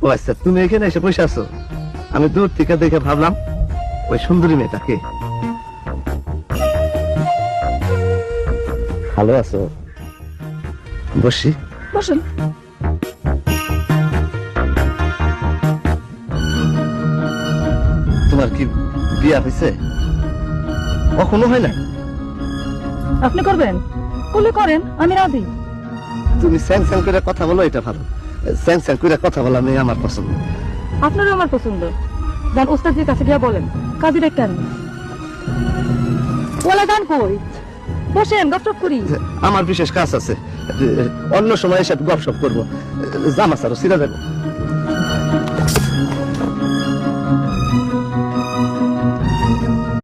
ও আচ্ছা, তুমি এখানে এসে বসে আছো? আমি দূর থেকে দেখে ভাবলাম ওই সুন্দরী মেয়েটাকে। ভালো আছো? বসি। বসুন। তোমার কি বিয়া হয়েছে? কখনো হয় না? আপনি করবেন? করলে করেন, আমি রাজি। তুমি স্যাং স্যাং করে কথা বলো, এটা ভালো। স্যাং স্যাং করে কথা বলা মেয়ে আমার পছন্দ। আপনারও আমার পছন্দ। যান ওস্তাদের কাছে গিয়া বলেন, কাজীরা কেন বলা গান কই? বসেন, গপসপ করি। আমার বিশেষ কাজ আছে, অন্য সময় এসে গপসপ করবো। জামা সারো, সিরা যাবো।